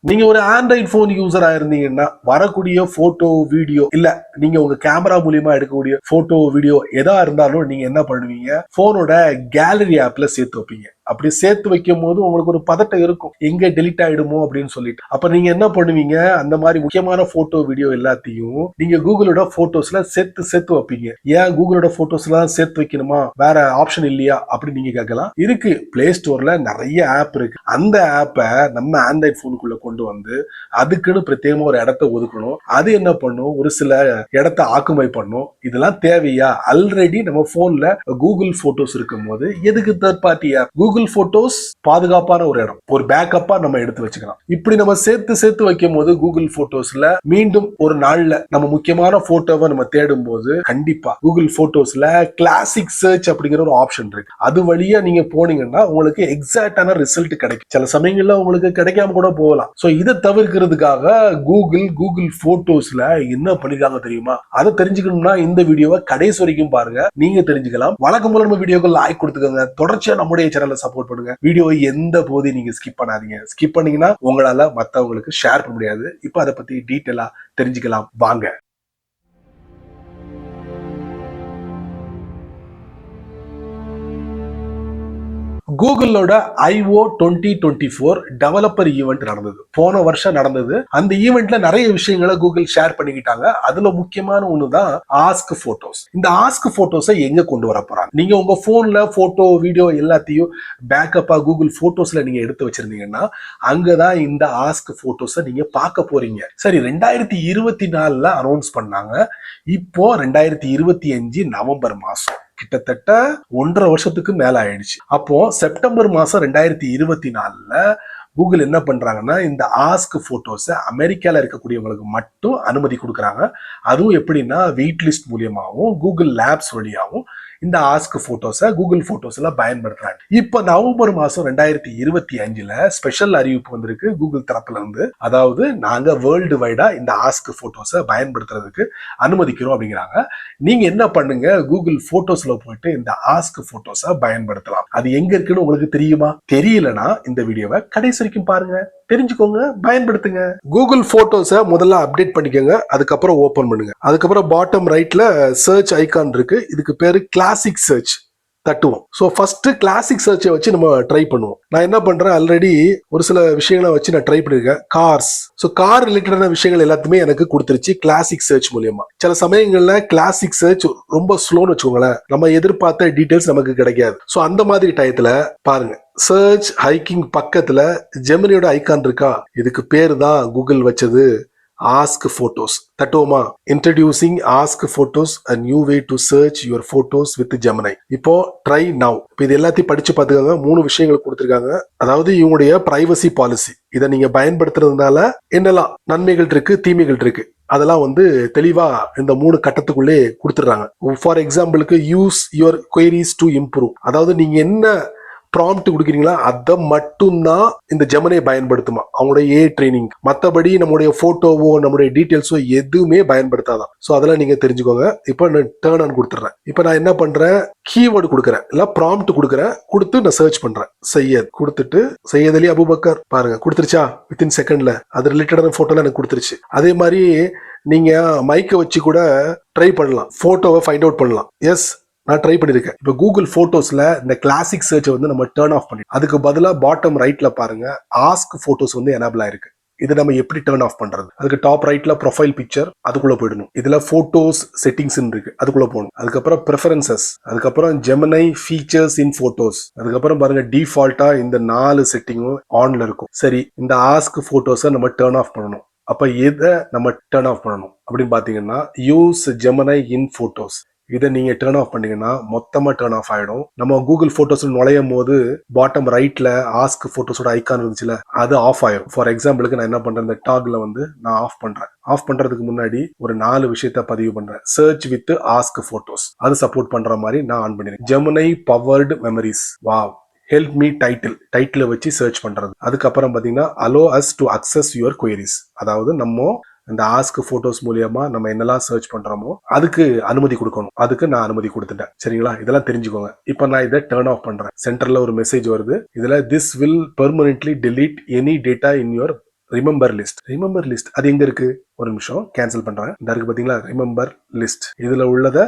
நீங்க ஒரு Android phone யூசரா இருந்தீங்கன்னா வரக்கூடிய போட்டோ வீடியோ இல்ல நீங்க உங்க கேமரா மூலியமா எடுக்கக்கூடிய போட்டோ வீடியோ எதா இருந்தாலும் நீங்க என்ன பண்ணுவீங்க, போனோட கேலரி ஆப்ல சேர்த்து வைப்பீங்க. அப்படி சேர்த்து வைக்கும் போது உங்களுக்கு ஒரு பதட்டம் இருக்கும், எங்க டெலிட் ஆயிடுமோ அப்படின்னு சொல்லிட்டு. அப்ப நீங்க என்ன பண்ணுவீங்க, அந்த மாதிரி முக்கியமான போட்டோ வீடியோ எல்லாத்தையும் நீங்க கூகுளோட போட்டோஸ்ல சேர்த்து சேர்த்து வைப்பீங்க. ஏன் கூகுளோட போட்டோஸ்ல சேர்த்து வைக்கணுமா, வேற ஆப்ஷன் இல்லையா அப்படின்னு நீங்க கேட்கலாம். இருக்கு, பிளே ஸ்டோர்ல நிறைய ஆப் இருக்கு. அந்த ஆப்பை நம்ம ஆண்ட்ராய்டு போனுக்குள்ள கொண்டு வந்து அதுக்குன்னு பிரத்யேகமா ஒரு இடத்தை ஒதுக்கணும். அது என்ன பண்ணும், ஒரு சில இடத்தை ஆக்குமை பண்ணும். இதெல்லாம் தேவையா? ஆல்ரெடி நம்ம போன்ல கூகுள் போட்டோஸ் இருக்கும் போது எதுக்கு third party app? Google photos பாதுகாப்பான ஒரு இடம், ஒரு பேக்கப்பா நம்ம எடுத்து வச்சுக்கலாம். இப்படி நம்ம சேர்த்து சேர்த்து வைக்கும் போது கூகுள் போட்டோஸ்ல மீண்டும் ஒரு நாள்ல நம்ம முக்கியமான போட்டோவை நம்ம தேடும் போது கண்டிப்பா கூகுள் போட்டோஸ்ல கிளாசிக் சர்ச் அப்படிங்கிற ஒரு ஆப்ஷன் இருக்கு. அது வழியா நீங்க போனீங்கன்னா உங்களுக்கு எக்ஸாக்டான ரிசல்ட் கிடைக்கும். சில சமயங்கள்ல உங்களுக்கு கிடைக்காம கூட போகலாம். சோ இதை தவிர்க்கிறதுக்காக கூகுள் போட்டோஸ்ல என்ன பண்ணிருக்காங்க தெரியுமா? அதை தெரிஞ்சுக்கணும்னா இந்த வீடியோவை கடைசி வரைக்கும் பாருங்க, நீங்க தெரிஞ்சுக்கலாம். வழக்கம் போல நம்ம வீடியோக்கு லைக் கொடுத்துக்கோங்க, தொடர்ச்சியா நம்முடைய சேனலை சப்போர்ட் பண்ணுங்க. வீடியோ எந்த போதையும் நீங்க ஸ்கிப் பண்ணாதீங்க. ஸ்கிப் பண்ணீங்கன்னா உங்களால மத்தவங்களுக்கு ஷேர் பண்ண முடியாது. இப்ப அதை பத்தி டீட்டெயிலா தெரிஞ்சுக்கலாம் வாங்க. கூகுளோட IO 2024 டெவலப்பர் ஈவெண்ட் நடந்தது. போன வருஷம் நடந்தது. அந்த ஈவெண்ட்ல நிறைய விஷயங்களை கூகுள் ஷேர் பண்ணிக்கிட்டாங்க. அதுல முக்கியமான ஒண்ணுதான் ஆஸ்க் போட்டோஸ். இந்த ஆஸ்க் போட்டோஸை எங்க கொண்டு வர போறாங்க? நீங்க உங்க போன்ல போட்டோ வீடியோ எல்லாத்தையும் பேக்கப்பா கூகுள் போட்டோஸ்ல நீங்க எடுத்து வச்சிருந்தீங்கன்னா அங்கதான் இந்த ஆஸ்க் போட்டோஸை நீங்க பார்க்க போறீங்க. சரி, 2024 அனௌன்ஸ் பண்ணாங்க. இப்போ 2025 நவம்பர் மாசம், கிட்டத்தட்ட 1.5 வருஷத்துக்கு மேல ஆயிடுச்சு. அப்போ செப்டம்பர் மாசம் 2024 கூகுள் என்ன பண்றாங்கன்னா இந்த ஆஸ்க் போட்டோஸ் அமெரிக்கால இருக்கக்கூடியவங்களுக்கு மட்டும் அனுமதி கொடுக்குறாங்க. அதுவும் எப்படின்னா வெயிட் லிஸ்ட் மூலியமாகவும் கூகுள் லேப்ஸ் வழியாகவும் இந்த ஆஸ்க் போட்டோஸை கூகுள் போட்டோஸ்ல பயன்படுத்துறாங்க. இப்ப நவம்பர் மாசம் 2025 ஸ்பெஷல் அறிவிப்பு வந்திருக்கு கூகுள் தரப்புல இருந்து. அதாவது நாங்க வேர்ல்டு வைடா இந்த ஆஸ்க் போட்டோஸை பயன்படுத்துறதுக்கு அனுமதிக்கிறோம் அப்படிங்கிறாங்க. நீங்க என்ன பண்ணுங்க, கூகுள் போட்டோஸ்ல போயிட்டு இந்த ஆஸ்க் போட்டோஸை பயன்படுத்தலாம். அது எங்க இருக்குன்னு உங்களுக்கு தெரியுமா? தெரியலனா இந்த வீடியோவை கடைசி வரைக்கும் பாருங்க, தெரிஞ்சுக்கோங்க, பயன்படுத்துங்க. கூகுள் போட்டோஸை முதல்ல அப்டேட் பண்ணிக்கோங்க, அதுக்கப்புறம் ஓபன் பண்ணுங்க. அதுக்கப்புறம் பாட்டம் ரைட்ல சர்ச் ஐகான் இருக்கு, இதுக்கு பேரு கிளாசிக் சர்ச் தட்டுவோம். ஸோ ஃபர்ஸ்ட் கிளாசிக் சர்ச்சை வச்சு நம்ம ட்ரை பண்ணுவோம். நான் என்ன பண்றேன், ஆல்ரெடி ஒரு சில விஷயங்களை வச்சு நான் ட்ரை பண்ணிருக்கேன். கார்ஸ், ஸோ கார் ரிலேட்டடான விஷயங்கள் எல்லாத்தையுமே எனக்கு கொடுத்துருச்சு கிளாசிக் சர்ச் மூலியமா. சில சமயங்கள்ல கிளாசிக் சர்ச் ரொம்ப ஸ்லோன்னு வச்சுக்கோங்களேன், நம்ம எதிர்பார்த்த டீடைல்ஸ் நமக்கு கிடைக்காது. ஸோ அந்த மாதிரி டயத்துல பாருங்க, சர்ச் ஹைக்கிங் பக்கத்துல ஜெமினியோட ஐகான் இருக்கா, இதுக்கு பேரு தான் கூகுள் வச்சது ஆஸ்க் போட்டோஸ். தட்டுவோமா? Introducing ask photos, a new way to search your photos with Gemini. இப்போ ட்ரை நவ். இப்போ இது எல்லாத்தையும் படிச்சு பார்த்துக்கோங்க. 3 விஷயங்கள் கொடுத்துருக்காங்க. அதாவது இவங்களுடைய பிரைவசி பாலிசி, இதை நீங்க பயன்படுத்துறதுனால என்னெல்லாம் நன்மைகள் இருக்கு, தீமைகள் இருக்கு, அதெல்லாம் தெளிவா இந்த 3 கட்டத்துக்குள்ளே கொடுத்துடுறாங்க. ஃபார் எக்ஸாம்பிளுக்கு use your queries to improve. அதாவது நீங்க என்ன ப்ராம்ப்ட் கொடுக்குறீங்களா அதை மட்டும்தான் இந்த ஜெமினி பயன்படுத்துமா, அவங்களுடைய ஏ ட்ரைனிங். மற்றபடி நம்மளுடைய போட்டோவோ நம்மளுடைய டீட்டெயில்ஸோ எதுவுமே பயன்படுத்தாதான். ஸோ அதெல்லாம் நீங்க தெரிஞ்சுக்கோங்க. இப்போ நான் டர்ன் ஆன் கொடுத்துட்றேன். இப்போ நான் என்ன பண்றேன், கீவேர்டு கொடுக்குறேன், இல்லை ப்ராம்ப்ட் கொடுக்குறேன், கொடுத்து நான் சர்ச் பண்றேன். சையத் கொடுத்துட்டு சையத் அலி அபுபக்கர் பாருங்க கொடுத்துருச்சா, வித்தின் செகண்ட்ல அது ரிலேட்டடான போட்டோலாம் எனக்கு கொடுத்துருச்சு. அதே மாதிரி நீங்க மைக்கை வச்சு கூட ட்ரை பண்ணலாம், போட்டோவை ஃபைண்ட் அவுட் பண்ணலாம். எஸ், நான் ட்ரை பண்ணிருக்கேன். இப்போ கூகுள் போட்டோஸ்ல இந்த கிளாசிக் சர்ச்சை நம்ம டர்ன் ஆஃப் பண்ணி, அதுக்கு பதிலாக பாட்டம் ரைட்ல பாருங்க ஆஸ்க் போட்டோஸ் எனேபிள் ஆயிருக்கு. இது நம்ம எப்படி டர்ன் ஆஃப் பண்றது? அதுக்கு டாப் ரைட்ல ப்ரொஃபைல் பிக்சர், அதுக்குள்ள போயிடணும். இதுல போட்டோஸ் செட்டிங்ஸ் இருக்கு, அதுக்குள்ள போகணும். அதுக்கப்புறம் ப்ரெஃபரன்சஸ், அதுக்கப்புறம் ஜெமினி ஃபீச்சர்ஸ் இன் போட்டோஸ், அதுக்கப்புறம் பாருங்க டிஃபால்ட்டா இந்த 4 செட்டிங்கும் ஆன்ல இருக்கும். சரி, இந்த ஆஸ்க் போட்டோஸை நம்ம டர்ன் ஆஃப் பண்ணணும். அப்ப எதை நம்ம டர்ன் ஆஃப் பண்ணணும் அப்படின்னு பாத்தீங்கன்னா, யூஸ் ஜெமினி இன் போட்டோஸ். இதை நீங்க டர்ன் ஆஃப் பண்ணீங்கன்னா மொத்தமா டர்ன் ஆஃப் ஆயிடும். நம்ம கூகுள் போட்டோஸ் நுழையும் போது பாட்டம் ரைட்ல ஆஸ்க் போட்டோஸோட ஐக்கான் இருந்துச்சுல, அது ஆஃப் ஆயிடும். ஃபார் எக்ஸாம்பிளுக்கு நான் என்ன பண்றேன், இந்த டாக்ல நான் ஆஃப் பண்றேன். ஆஃப் பண்றதுக்கு முன்னாடி ஒரு 4 விஷயத்த பதிவு பண்றேன். சர்ச் வித் ஆஸ்க் போட்டோஸ், அது சப்போர்ட் பண்ற மாதிரி நான் ஆன் பண்ணிருக்கேன். Gemini powered memories, wow. Help me title வச்சு சர்ச் பண்றது. அதுக்கப்புறம் பாத்தீங்கன்னா allow us to access your queries. அதாவது நம்ம இந்த ஆஸ்க் போட்டோஸ் மூலியமா நம்ம என்னெல்லாம் சர்ச் பண்றோமோ அதுக்கு அனுமதி கொடுக்கணும். அதுக்கு நான் அனுமதி கொடுத்துட்டேன். சரிங்களா, இதெல்லாம் தெரிஞ்சுக்கோங்க. இப்போ நான் இதை டர்ன் ஆஃப் பண்றேன். சென்டர்ல ஒரு மெசேஜ் வருது. இதுல this will permanently delete any data in your remember list அது எங்க இருக்கு? ஒரு நிமிஷம் கேன்சல் பண்றேன். இந்த இருக்கு பாத்தீங்களா, ரிமெம்பர் லிஸ்ட். இதுல உள்ளத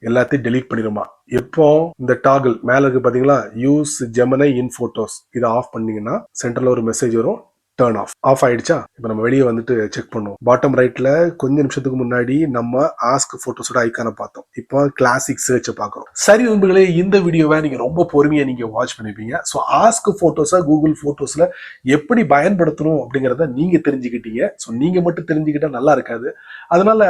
எல்லாத்தையும் டெலீட் பண்ணிடுமா. எப்போ இந்த டாகிள் மேல இருக்கு பாத்தீங்களா, யூஸ் ஜெமினி இன் போட்டோஸ், இதை ஆஃப் பண்ணீங்கன்னா சென்டர்ல ஒரு மெசேஜ் வரும், டர்ன் ஆஃப் ஆயிடுச்சா. இப்போ நம்ம வெளியே வந்துட்டு செக் பண்ணுவோம். பாட்டம் ரைட்ல கொஞ்ச நிமிஷத்துக்கு முன்னாடி நம்ம ஆஸ்க் போட்டோஸோட ஐக்கான பார்த்தோம். இப்போ கிளாசிக் சர்ச் பார்க்கிறோம். சரி நண்பர்களே, இந்த வீடியோவை நீங்க ரொம்ப பொறுமையா நீங்க வாட்ச் பண்ணிருப்பீங்க. ஸோ ஆஸ்க் போட்டோஸை கூகுள் போட்டோஸ்ல எப்படி பயன்படுத்தணும் அப்படிங்கிறத நீங்க தெரிஞ்சுக்கிட்டீங்க. ஸோ நீங்க மட்டும் தெரிஞ்சுக்கிட்டா நல்லா இருக்காது. அதனால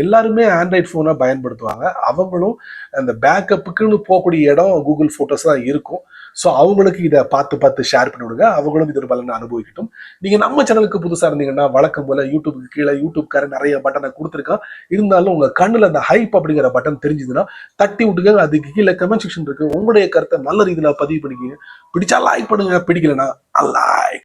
எல்லாருமே ஆண்ட்ராய்ட் போனை பயன்படுத்துவாங்க. அவங்களும் அந்த பேக்கப்புக்குன்னு போகக்கூடிய இடம் கூகுள் போட்டோஸ் தான் இருக்கும். ஸோ அவங்களுக்கு இதை பார்த்து ஷேர் பண்ணி விடுங்க. அவங்களும் இதோட பலனை அனுபவிக்கட்டும். நீங்க நம்ம சேனலுக்கு புதுசா இருந்தீங்கன்னா வழக்கம் போல யூடியூபுக்கு கீழே யூடியூப்காரன் நிறைய பட்டனை கொடுத்துருக்கான். இருந்தாலும் உங்க கண்ணுல அந்த ஹைப் அப்படிங்கிற பட்டன் தெரிஞ்சதுன்னா தட்டி விட்டுங்க. அதுக்கு கீழே கமெண்ட் செக்ஷன் இருக்கு. உங்களுடைய கருத்தை நல்ல ரீதியில பதிவு பண்ணிக்கங்க. பிடிச்சா லைக் பண்ணுங்க, பிடிக்கலன்னா அல்லாய்.